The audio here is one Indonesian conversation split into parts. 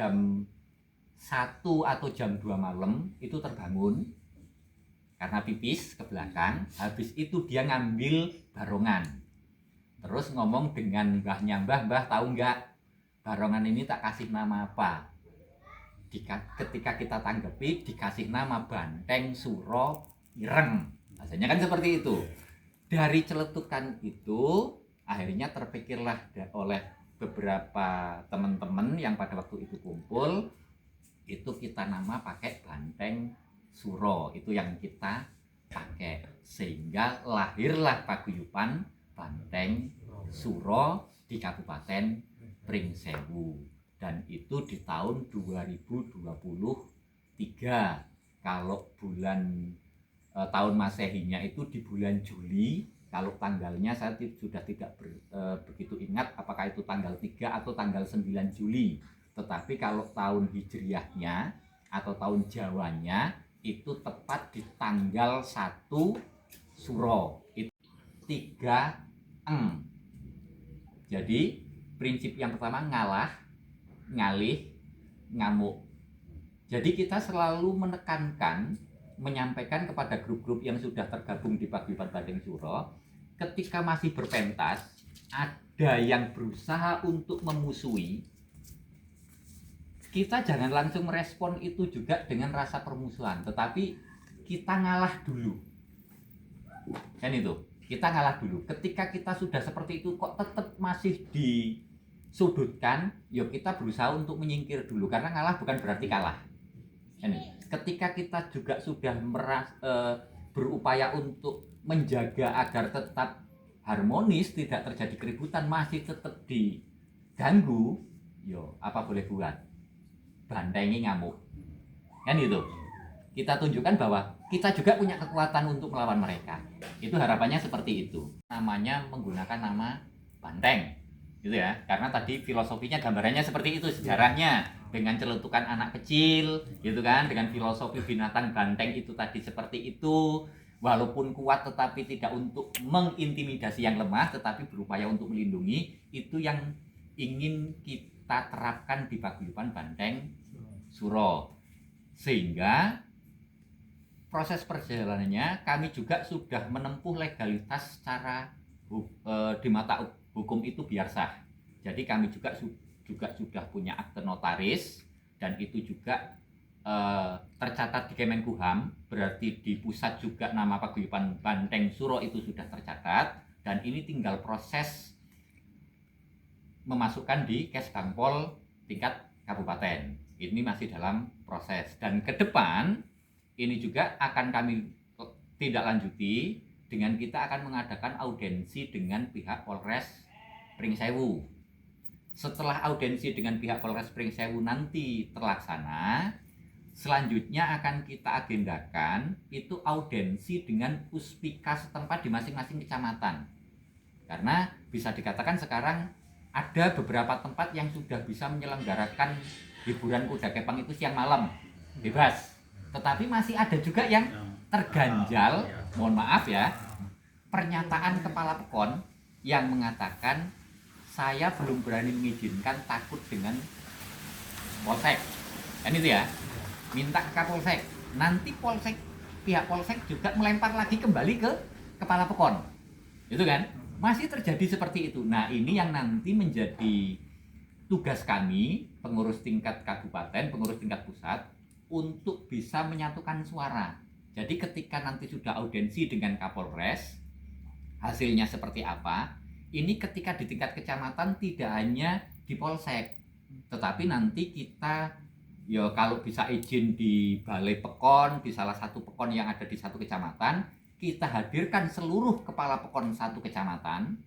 jam 1 atau jam 2 malam itu terbangun karena pipis ke belakang. Habis itu dia ngambil barongan, terus ngomong dengan mbahnya, mbah tahu nggak barongan ini tak kasih nama apa? Ketika kita tanggapi dikasih nama Banteng Suro Ireng, biasanya kan seperti itu. Dari celetukan itu akhirnya terpikirlah oleh beberapa teman-teman yang pada waktu itu kumpul, itu kita nama pakai Banteng Suro, itu yang kita pakai, sehingga lahirlah paguyuban Banteng Suro di Kabupaten Pringsewu. Dan itu di tahun 2023. Kalau bulan tahun Masehinya itu di bulan Juli. Kalau tanggalnya saya sudah tidak begitu ingat apakah itu tanggal 3 atau tanggal 9 Juli. Tetapi kalau tahun Hijriahnya atau tahun Jawanya itu tepat di tanggal 1 Suro. Itu 3 Eng. Jadi prinsip yang pertama ngalah, ngalih, ngamuk. Jadi kita selalu menekankan, menyampaikan kepada grup-grup yang sudah tergabung di Paguyuban Banteng Suro, ketika masih berpentas ada yang berusaha untuk memusuhi, kita jangan langsung merespon itu juga dengan rasa permusuhan, tetapi kita ngalah dulu. Kan itu, kita ngalah dulu. Ketika kita sudah seperti itu kok tetap masih disudutkan, yuk kita berusaha untuk menyingkir dulu, karena ngalah bukan berarti kalah. Ketika kita juga sudah berupaya untuk menjaga agar tetap harmonis, tidak terjadi keributan, masih tetap diganggu, yo apa boleh buat, bantengi ngamuk. Kan itu, kita tunjukkan bahwa kita juga punya kekuatan untuk melawan mereka. Itu harapannya seperti itu. Namanya menggunakan nama Banteng, gitu ya, karena tadi filosofinya, gambarannya seperti itu, sejarahnya dengan celutukan anak kecil, gitu kan, dengan filosofi binatang banteng itu tadi seperti itu, walaupun kuat tetapi tidak untuk mengintimidasi yang lemah, tetapi berupaya untuk melindungi. Itu yang ingin kita terapkan di Paguyuban Banteng Suro, sehingga proses perjalanannya kami juga sudah menempuh legalitas secara di mata hukum itu biar sah. Jadi kami juga sudah punya akte notaris, dan itu juga tercatat di Kemenkumham, berarti di pusat juga nama Paguyuban Banteng Suro itu sudah tercatat, dan ini tinggal proses memasukkan di Kesbangpol tingkat kabupaten. Ini masih dalam proses, dan ke depan ini juga akan kami tidak lanjuti dengan kita akan mengadakan audiensi dengan pihak Polres Pringsewu. Setelah audiensi dengan pihak Polres Pringsewu nanti terlaksana, selanjutnya akan kita agendakan itu audiensi dengan puspika setempat di masing-masing kecamatan. Karena bisa dikatakan sekarang ada beberapa tempat yang sudah bisa menyelenggarakan hiburan kuda kepang itu siang malam bebas, tetapi masih ada juga yang terganjal, mohon maaf ya, pernyataan kepala pekon yang mengatakan saya belum berani mengizinkan, takut dengan polsek. Kan itu ya, minta ke Kapolsek. Nanti polsek, pihak polsek juga melempar lagi kembali ke kepala pekon. Itu kan, masih terjadi seperti itu. Nah, ini yang nanti menjadi tugas kami, pengurus tingkat kabupaten, pengurus tingkat pusat, untuk bisa menyatukan suara. Jadi ketika nanti sudah audiensi dengan Kapolres, hasilnya seperti apa, ini ketika di tingkat kecamatan tidak hanya di polsek, tetapi nanti kita ya kalau bisa izin di balai pekon, di salah satu pekon yang ada di satu kecamatan, kita hadirkan seluruh kepala pekon satu kecamatan,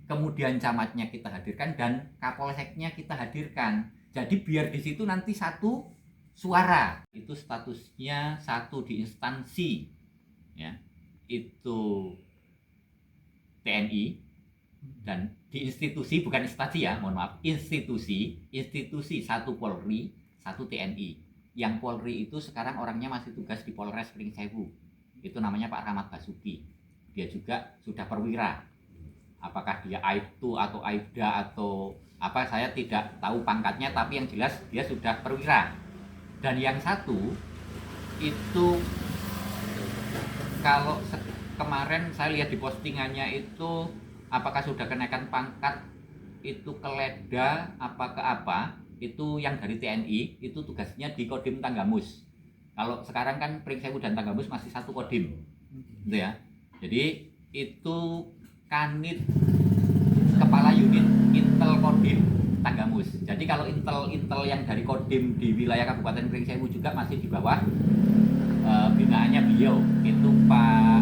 kemudian camatnya kita hadirkan, dan kapolseknya kita hadirkan. Jadi biar di situ nanti satu suara. Itu statusnya satu di instansi, ya, itu TNI, dan di institusi, bukan instansi ya, mohon maaf, institusi satu Polri, satu TNI. Yang Polri itu sekarang orangnya masih tugas di Polres Pringsewu, itu namanya Pak Rahmat Basuki, dia juga sudah perwira. apakah dia Aibtu atau Aibda atau apa, saya tidak tahu pangkatnya, tapi yang jelas dia sudah perwira. Dan yang satu itu kalau kemarin saya lihat di postingannya itu apakah sudah kenaikan pangkat itu ke Leda apa ke apa, itu yang dari TNI itu tugasnya di Kodim Tanggamus. Kalau sekarang kan Pringsewu dan Tanggamus masih satu kodim gitu ya. Jadi itu Kanit Kepala Unit Intel Kodim Tanggamus. Jadi kalau intel yang dari kodim di wilayah Kabupaten Pringsewu juga masih di bawah binaannya beliau, itu Pak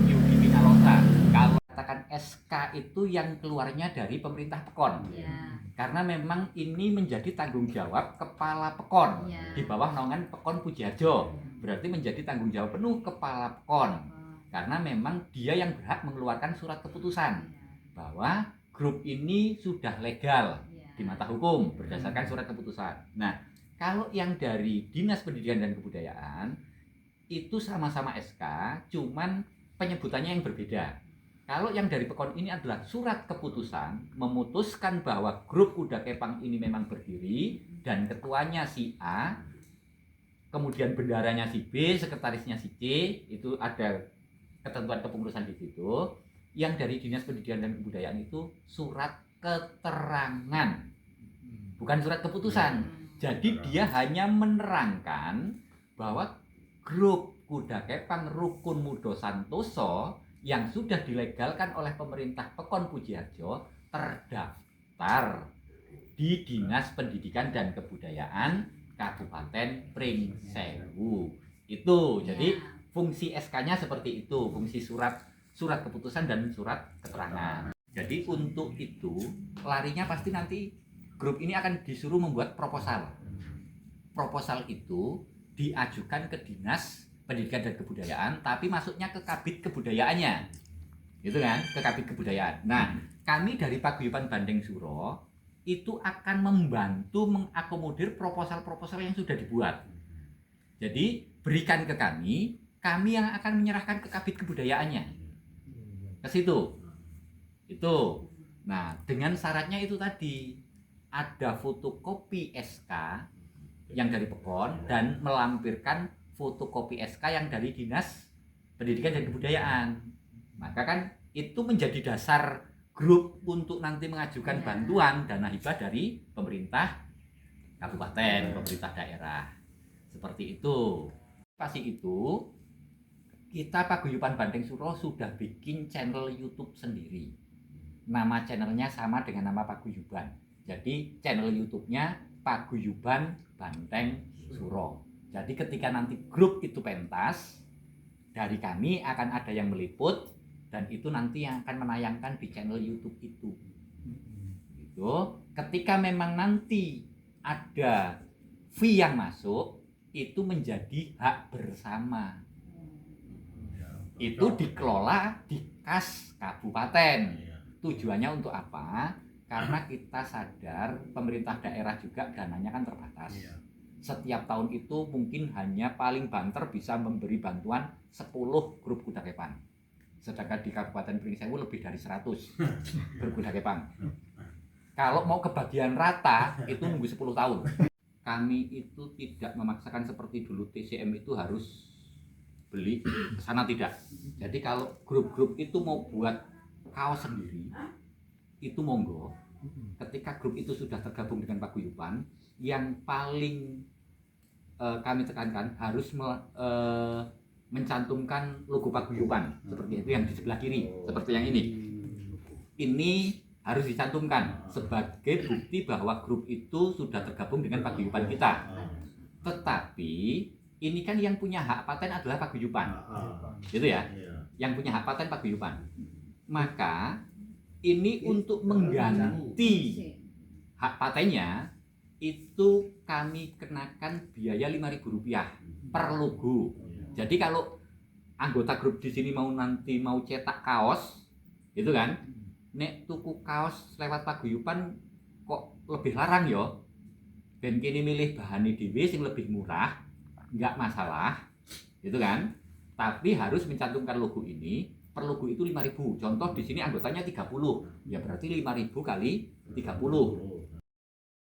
Yudi Pinalosa. Kalau katakan SK itu yang keluarnya dari pemerintah Pekon, karena memang ini menjadi tanggung jawab Kepala Pekon di bawah naungan Pekon Pujiharjo. Berarti menjadi tanggung jawab penuh Kepala Pekon, karena memang dia yang berhak mengeluarkan surat keputusan bahwa grup ini sudah legal di mata hukum berdasarkan surat keputusan. Nah, kalau yang dari Dinas Pendidikan dan Kebudayaan itu sama-sama SK, cuman penyebutannya yang berbeda. Kalau yang dari Pekon ini adalah surat keputusan memutuskan bahwa grup Kuda Kepang ini memang berdiri dan ketuanya si A, kemudian bendaranya si B, sekretarisnya si C, itu ada ketentuan kepengurusan di situ. Yang dari Dinas Pendidikan dan Kebudayaan itu surat keterangan, bukan surat keputusan. Jadi dia hanya menerangkan bahwa grup Kuda Kepang Rukun Mudo Santoso yang sudah dilegalkan oleh pemerintah Pekon Pujiharjo terdaftar di Dinas Pendidikan dan Kebudayaan Kabupaten Pringsewu. Itu jadi fungsi SK-nya seperti itu, fungsi surat keputusan dan surat keterangan. Jadi untuk itu larinya pasti nanti grup ini akan disuruh membuat proposal. Proposal itu diajukan ke Dinas Pendidikan dan Kebudayaan, tapi masuknya ke Kabid Kebudayaannya, gitu kan, ke Kabid Kebudayaan. Nah, kami dari Paguyuban Bandeng Suro itu akan membantu mengakomodir proposal-proposal yang sudah dibuat. Jadi berikan ke kami yang akan menyerahkan ke Kabid Kebudayaannya, ke situ. Itu. Nah, dengan syaratnya itu tadi ada fotokopi SK yang dari Pekon dan melampirkan fotokopi SK yang dari Dinas Pendidikan dan Kebudayaan. Maka kan itu menjadi dasar grup untuk nanti mengajukan bantuan dana hibah dari pemerintah kabupaten, pemerintah daerah. Seperti itu. Pasti itu kita Paguyuban Bandeng Suro sudah bikin channel YouTube sendiri. Nama channelnya sama dengan nama Paguyuban. Jadi channel YouTube-nya Paguyuban Bandeng Suro. Jadi ketika nanti grup itu pentas, dari kami akan ada yang meliput dan itu nanti yang akan menayangkan di channel YouTube itu. Gitu. Ketika memang nanti ada fee yang masuk, itu menjadi hak bersama. Itu dikelola di kas kabupaten. Tujuannya untuk apa? Karena kita sadar pemerintah daerah juga dananya kan terbatas. Setiap tahun itu mungkin hanya paling banter bisa memberi bantuan 10 grup kuda kepang. Sedangkan di Kabupaten Pringsewu lebih dari 100 grup kuda kepang. Kalau mau kebagian rata itu nunggu 10 tahun. Kami itu tidak memaksakan seperti dulu TCM itu harus beli ke sana, tidak. Jadi kalau grup-grup itu mau buat kaos sendiri itu monggo. Ketika grup itu sudah tergabung dengan Paguyuban, yang paling kami tekankan harus mencantumkan logo Paguyuban seperti itu yang di sebelah kiri, seperti yang ini. Ini harus dicantumkan sebagai bukti bahwa grup itu sudah tergabung dengan Paguyuban kita. Tetapi ini kan yang punya hak paten adalah Paguyuban, gitu ya. Yang punya hak paten Paguyuban. Maka ini untuk mengganti hak patennya itu kami kenakan biaya Rp5.000 per logo. Jadi kalau anggota grup di sini nanti mau cetak kaos, gitu kan? Nek tuku kaos lewat Paguyuban kok lebih larang yo. Ben kini milih bahane dhewe sing lebih murah, enggak masalah, gitu kan? Tapi harus mencantumkan logo ini per logo itu 5.000. Contoh di sini anggotanya 30. Ya berarti 5.000 kali 30.